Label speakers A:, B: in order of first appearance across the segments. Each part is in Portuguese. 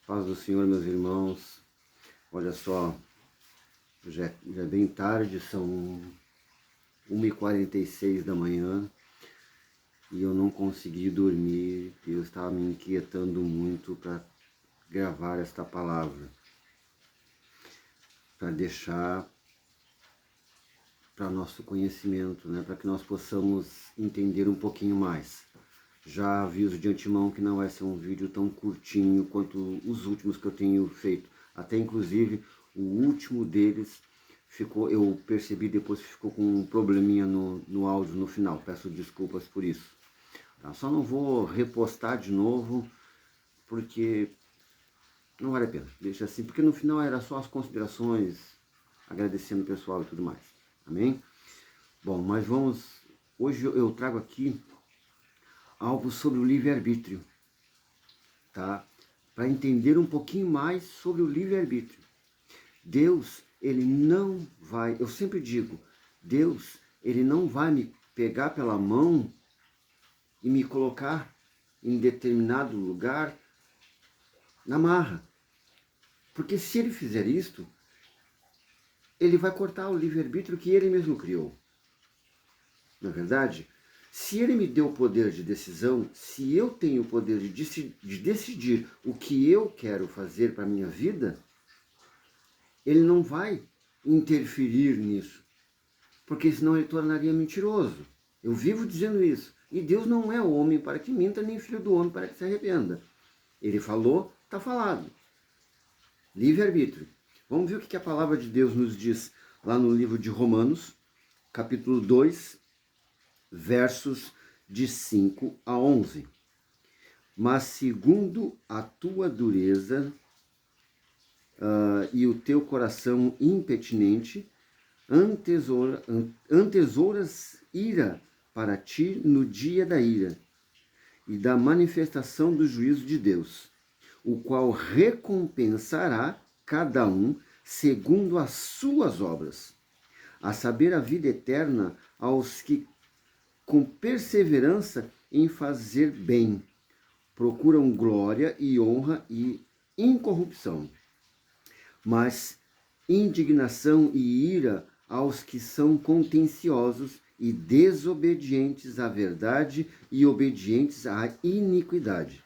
A: Paz do Senhor, meus irmãos. Olha só, já é bem tarde, são 1h46 da manhã e eu não consegui dormir. Eu estava me inquietando muito para gravar esta palavra, para deixar para nosso conhecimento, né? Para que nós possamos entender um pouquinho mais. Já aviso de antemão que não vai ser um vídeo tão curtinho quanto os últimos que eu tenho feito. Até inclusive o último deles ficou, eu percebi depois que ficou com um probleminha no áudio no final. Peço desculpas por isso. Tá? Só não vou repostar de novo porque não vale a pena. Deixa assim, porque no final era só as considerações, agradecendo o pessoal e tudo mais. Amém? Bom, mas vamos... Hoje eu trago aqui algo sobre o livre-arbítrio, tá? Para entender um pouquinho mais sobre o livre-arbítrio. Deus, ele não vai, eu sempre digo, Deus, ele não vai me pegar pela mão e me colocar em determinado lugar na marra. Porque se ele fizer isto, ele vai cortar o livre-arbítrio que ele mesmo criou. Não é verdade? Se ele me deu o poder de decisão, se eu tenho o poder de decidir o que eu quero fazer para a minha vida, ele não vai interferir nisso, porque senão ele tornaria mentiroso. Eu vivo dizendo isso. E Deus não é homem para que minta, nem filho do homem para que se arrependa. Ele falou, está falado. Livre-arbítrio. Vamos ver o que a palavra de Deus nos diz lá no livro de Romanos, capítulo 2, versos de 5 a 11. Mas segundo a tua dureza e o teu coração impetinente, antesouras ira para ti no dia da ira e da manifestação do juízo de Deus, o qual recompensará cada um segundo as suas obras, a saber, a vida eterna aos que com perseverança em fazer bem procuram glória e honra e incorrupção, mas indignação e ira aos que são contenciosos e desobedientes à verdade e obedientes à iniquidade.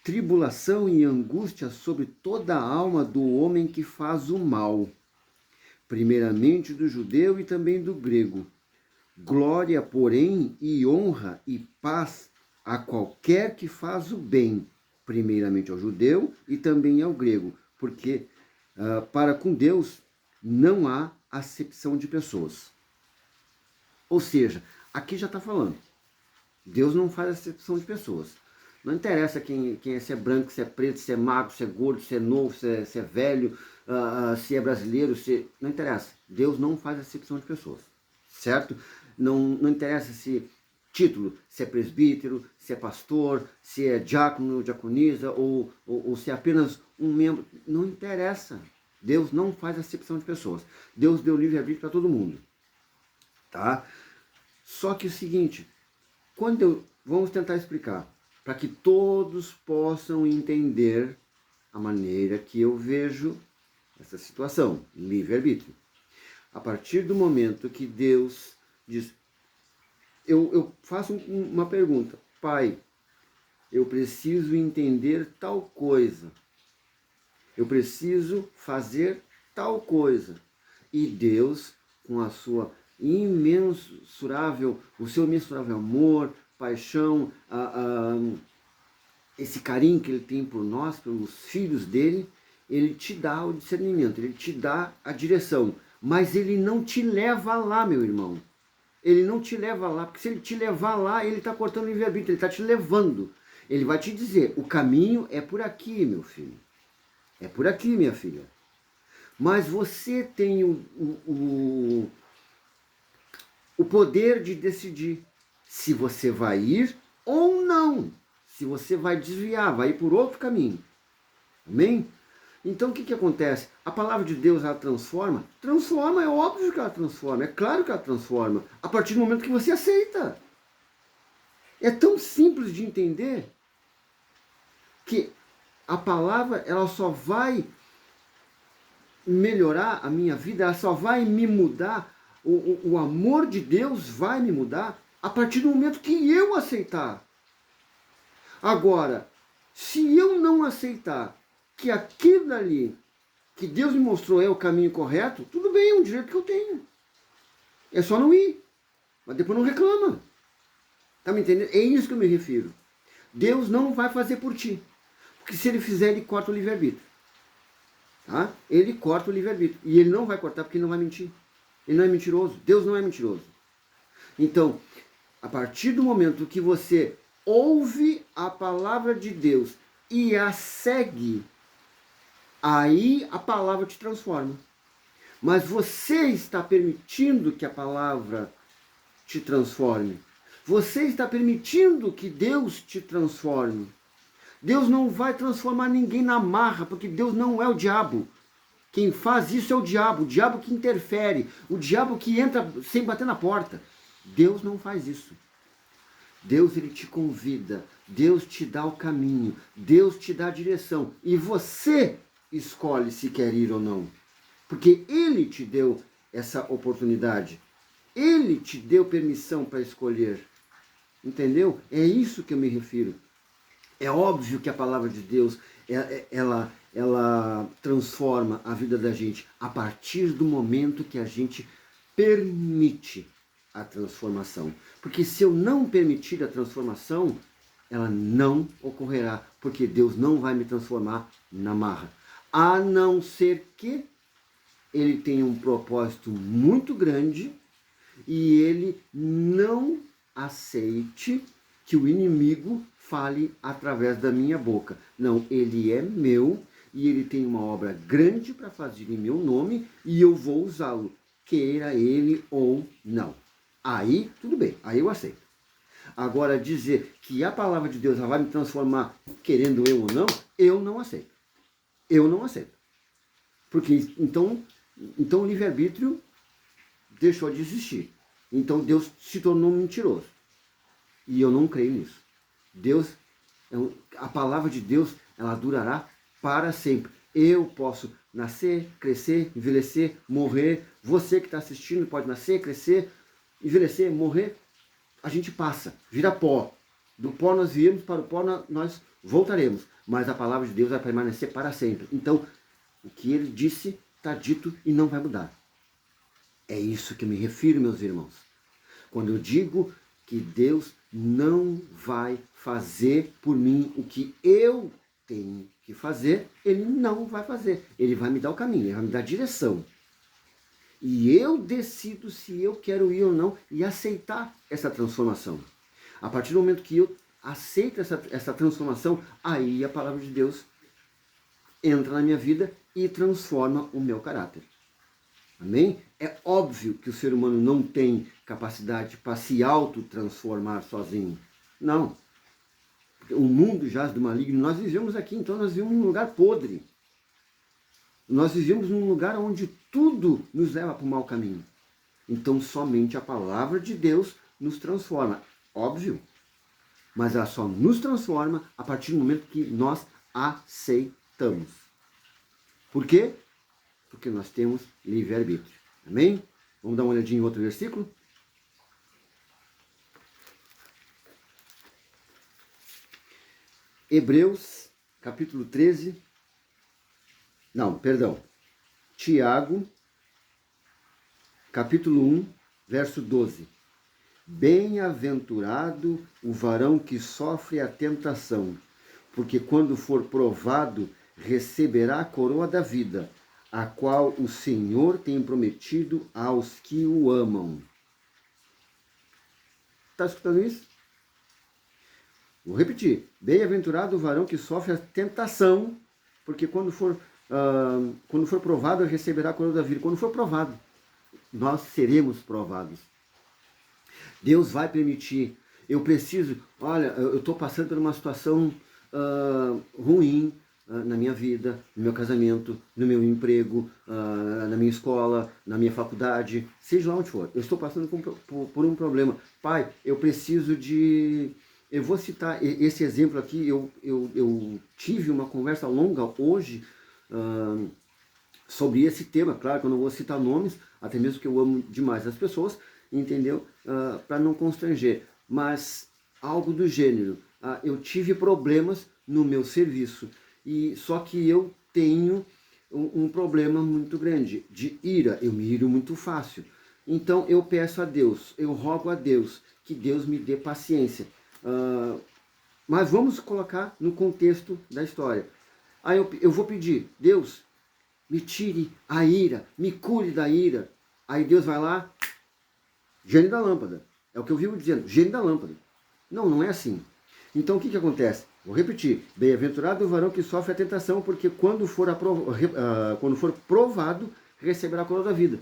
A: Tribulação e angústia sobre toda a alma do homem que faz o mal, primeiramente do judeu e também do grego. Glória, porém, e honra e paz a qualquer que faz o bem, primeiramente ao judeu e também ao grego, porque para com Deus não há acepção de pessoas. Ou seja, aqui já está falando, Deus não faz acepção de pessoas. Não interessa quem é, se é branco, se é preto, se é magro, se é gordo, se é novo, se é velho, se é brasileiro, não interessa. Deus não faz acepção de pessoas, certo? Não interessa se título, se é presbítero, se é pastor, se é diácono, diaconisa, ou se é apenas um membro. Não interessa. Deus não faz acepção de pessoas. Deus deu livre-arbítrio para todo mundo. Tá? Só que é o seguinte, vamos tentar explicar, para que todos possam entender a maneira que eu vejo essa situação, livre-arbítrio. A partir do momento que Deus diz, eu faço uma pergunta, Pai, eu preciso entender tal coisa, eu preciso fazer tal coisa, e Deus, com a sua o seu imensurável amor, paixão, esse carinho que ele tem por nós, pelos filhos dele, ele te dá o discernimento, ele te dá a direção, mas ele não te leva lá, meu irmão. Ele não te leva lá, porque se ele te levar lá, ele está cortando o livre-arbítrio, ele está te levando. Ele vai te dizer, o caminho é por aqui, meu filho. É por aqui, minha filha. Mas você tem o poder de decidir se você vai ir ou não. Se você vai desviar, vai ir por outro caminho. Amém? Então o que acontece? A palavra de Deus, ela transforma? Transforma, é óbvio que ela transforma, é claro que ela transforma, a partir do momento que você aceita. É tão simples de entender que a palavra ela só vai melhorar a minha vida, ela só vai me mudar, o amor de Deus vai me mudar a partir do momento que eu aceitar. Agora, se eu não aceitar que aquilo ali que Deus me mostrou é o caminho correto, tudo bem, é um direito que eu tenho. É só não ir. Mas depois não reclama. Tá me entendendo? É isso que eu me refiro. Deus não vai fazer por ti. Porque se ele fizer, ele corta o livre-arbítrio. Tá? Ele corta o livre-arbítrio. E ele não vai cortar porque ele não vai mentir. Ele não é mentiroso. Deus não é mentiroso. Então, a partir do momento que você ouve a palavra de Deus e a segue, aí a palavra te transforma. Mas você está permitindo que a palavra te transforme. Você está permitindo que Deus te transforme. Deus não vai transformar ninguém na marra, porque Deus não é o diabo. Quem faz isso é o diabo que interfere, o diabo que entra sem bater na porta. Deus não faz isso. Deus, ele te convida, Deus te dá o caminho, Deus te dá a direção. E você escolhe se quer ir ou não. Porque ele te deu essa oportunidade. Ele te deu permissão para escolher. Entendeu? É isso que eu me refiro. É óbvio que a palavra de Deus, ela transforma a vida da gente a partir do momento que a gente permite a transformação. Porque se eu não permitir a transformação, ela não ocorrerá, porque Deus não vai me transformar na marra. A não ser que ele tenha um propósito muito grande e ele não aceite que o inimigo fale através da minha boca. Não, ele é meu e ele tem uma obra grande para fazer em meu nome e eu vou usá-lo, queira ele ou não. Aí, tudo bem, aí eu aceito. Agora, dizer que a palavra de Deus vai me transformar, querendo eu ou não, eu não aceito. Eu não aceito. Porque então o livre-arbítrio deixou de existir. Então Deus se tornou mentiroso. E eu não creio nisso. A palavra de Deus, ela durará para sempre. Eu posso nascer, crescer, envelhecer, morrer. Você que está assistindo pode nascer, crescer, envelhecer, morrer. A gente passa, vira pó. Do pó nós viemos, para o pó nós voltaremos. Mas a palavra de Deus vai permanecer para sempre. Então, o que ele disse está dito e não vai mudar. É isso que eu me refiro, meus irmãos. Quando eu digo que Deus não vai fazer por mim o que eu tenho que fazer, ele não vai fazer. Ele vai me dar o caminho, ele vai me dar a direção. E eu decido se eu quero ir ou não e aceitar essa transformação. A partir do momento que eu aceito essa transformação, aí a palavra de Deus entra na minha vida e transforma o meu caráter. Amém? É óbvio que o ser humano não tem capacidade para se autotransformar sozinho. Não. Porque o mundo jaz do maligno. Nós vivemos aqui, então nós vivemos num lugar podre. Nós vivemos num lugar onde tudo nos leva para o mau caminho. Então somente a palavra de Deus nos transforma. Óbvio. Mas ela só nos transforma a partir do momento que nós aceitamos. Por quê? Porque nós temos livre-arbítrio. Amém? Vamos dar uma olhadinha em outro versículo? Hebreus, capítulo 13. Não, perdão. Tiago, capítulo 1, verso 12. Bem-aventurado o varão que sofre a tentação, porque quando for provado, receberá a coroa da vida, a qual o Senhor tem prometido aos que o amam. Está escutando isso? Vou repetir. Bem-aventurado o varão que sofre a tentação, porque quando for provado, receberá a coroa da vida. Quando for provado, nós seremos provados. Deus vai permitir. Eu preciso, olha, eu estou passando por uma situação ruim, na minha vida, no meu casamento, no meu emprego, na minha escola, na minha faculdade, seja lá onde for. Eu estou passando por um problema. Pai, eu preciso de eu vou citar esse exemplo aqui. Eu tive uma conversa longa hoje sobre esse tema. Claro que eu não vou citar nomes, até mesmo que eu amo demais as pessoas, entendeu? Para não constranger. Mas algo do gênero. Eu tive problemas no meu serviço. E só que eu tenho um problema muito grande de ira. Eu me iro muito fácil. Então eu peço a Deus, eu rogo a Deus que Deus me dê paciência. Mas vamos colocar no contexto da história. Aí eu vou pedir, Deus, me tire a ira, me cure da ira. Aí Deus vai lá, gênio da lâmpada. É o que eu vivo dizendo, gênio da lâmpada. Não, não é assim. Então o que acontece? Vou repetir, bem-aventurado o varão que sofre a tentação, porque quando for provado, receberá a coroa da vida.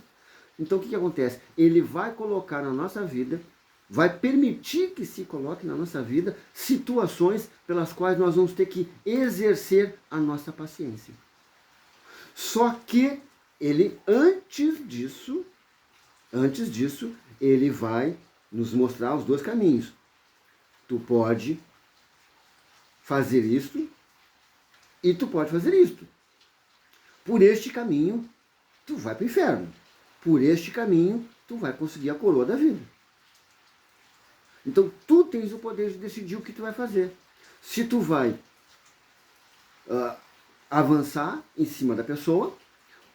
A: Então o que acontece? Ele vai colocar na nossa vida, vai permitir que se coloque na nossa vida situações pelas quais nós vamos ter que exercer a nossa paciência. Só que ele, antes disso, ele vai nos mostrar os dois caminhos. Tu pode fazer isto e tu pode fazer isto. Por este caminho, tu vai para o inferno. Por este caminho, tu vai conseguir a coroa da vida. Então, tu tens o poder de decidir o que tu vai fazer. Se tu vai avançar em cima da pessoa,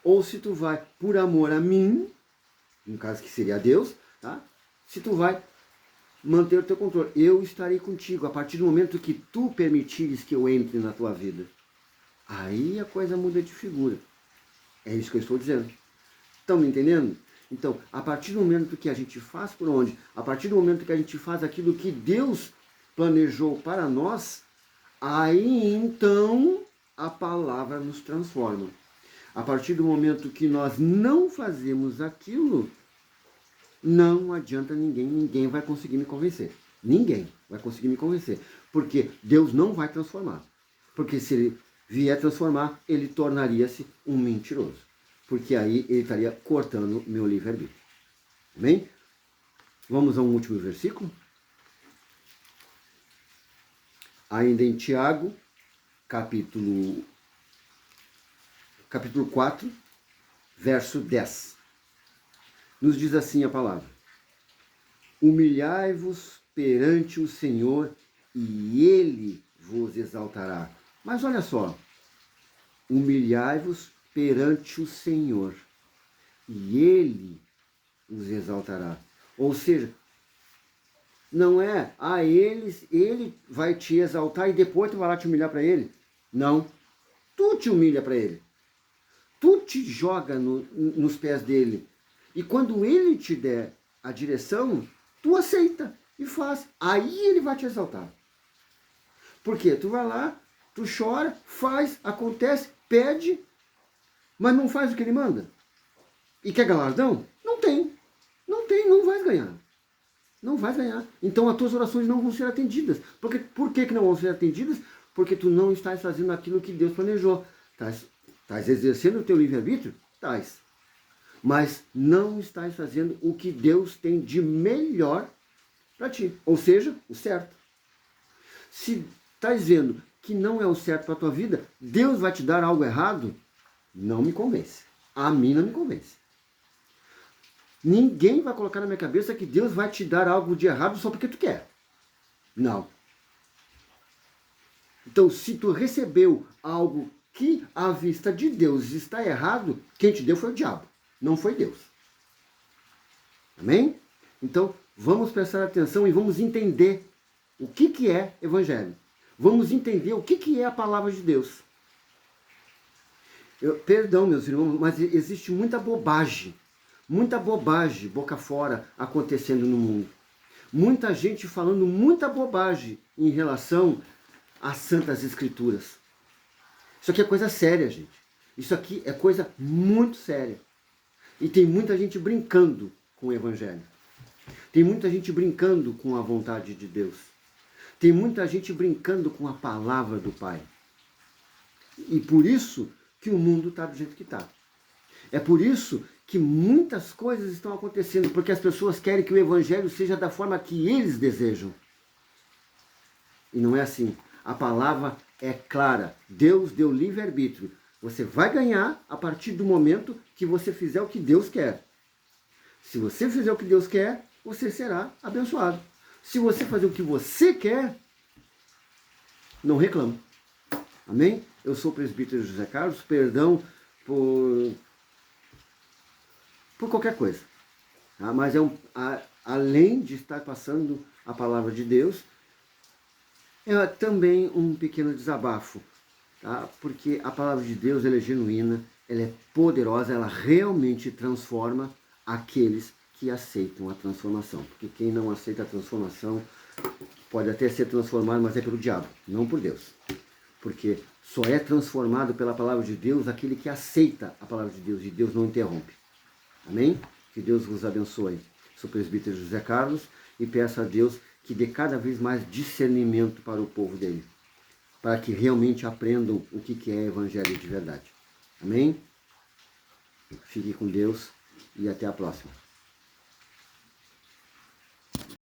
A: ou se tu vai, por amor a mim, no caso que seria a Deus, tá? Se tu vai manter o teu controle. Eu estarei contigo a partir do momento que tu permitires que eu entre na tua vida. Aí a coisa muda de figura. É isso que eu estou dizendo. Estão me entendendo? Então, a partir do momento que a gente faz por onde? A partir do momento que a gente faz aquilo que Deus planejou para nós, aí então a palavra nos transforma. A partir do momento que nós não fazemos aquilo, não adianta ninguém vai conseguir me convencer. Ninguém vai conseguir me convencer. Porque Deus não vai transformar. Porque se ele vier transformar, ele tornaria-se um mentiroso. Porque aí ele estaria cortando meu livre-arbítrio. Amém? Vamos a um último versículo. Ainda em Tiago, capítulo 4, verso 10. Nos diz assim a palavra: humilhai-vos perante o Senhor e Ele vos exaltará. Mas olha só, humilhai-vos perante o Senhor e Ele os exaltará. Ou seja, não é, ele vai te exaltar e depois tu vai lá te humilhar para Ele. Não, tu te humilha para Ele. Tu te joga nos pés dele. E quando ele te der a direção, tu aceita e faz. Aí ele vai te exaltar. Por quê? Tu vai lá, tu chora, faz, acontece, pede, mas não faz o que ele manda. E quer galardão? Não tem. Não tem, não vais ganhar. Não vais ganhar. Então as tuas orações não vão ser atendidas. Por que não vão ser atendidas? Porque tu não estás fazendo aquilo que Deus planejou. Estás exercendo o teu livre-arbítrio? Estás. Mas não estás fazendo o que Deus tem de melhor para ti. Ou seja, o certo. Se estás vendo que não é o certo para a tua vida, Deus vai te dar algo errado? Não me convence. A mim não me convence. Ninguém vai colocar na minha cabeça que Deus vai te dar algo de errado só porque tu quer. Não. Então, se tu recebeu algo que à vista de Deus está errado, quem te deu foi o diabo, não foi Deus. Amém? Então, vamos prestar atenção e vamos entender o que é evangelho. Vamos entender o que é a palavra de Deus. Perdão, meus irmãos, mas existe muita bobagem boca fora acontecendo no mundo. Muita gente falando muita bobagem em relação às Santas Escrituras. Isso aqui é coisa séria, gente. Isso aqui é coisa muito séria. E tem muita gente brincando com o Evangelho. Tem muita gente brincando com a vontade de Deus. Tem muita gente brincando com a palavra do Pai. E por isso que o mundo está do jeito que está. É por isso que muitas coisas estão acontecendo, porque as pessoas querem que o Evangelho seja da forma que eles desejam. E não é assim. A palavra é clara. Deus deu livre-arbítrio. Você vai ganhar a partir do momento que você fizer o que Deus quer. Se você fizer o que Deus quer, você será abençoado. Se você fazer o que você quer, não reclame. Amém? Eu sou o presbítero José Carlos, perdão por qualquer coisa. Tá? Mas além de estar passando a palavra de Deus, é também um pequeno desabafo. Tá? Porque a palavra de Deus ela é genuína, ela é poderosa, ela realmente transforma aqueles que aceitam a transformação. Porque quem não aceita a transformação pode até ser transformado, mas é pelo diabo, não por Deus. Porque só é transformado pela palavra de Deus aquele que aceita a palavra de Deus, e Deus não interrompe. Amém? Que Deus vos abençoe. Sou o presbítero José Carlos e peço a Deus que dê cada vez mais discernimento para o povo dele, para que realmente aprendam o que é evangelho de verdade. Amém? Fique com Deus e até a próxima.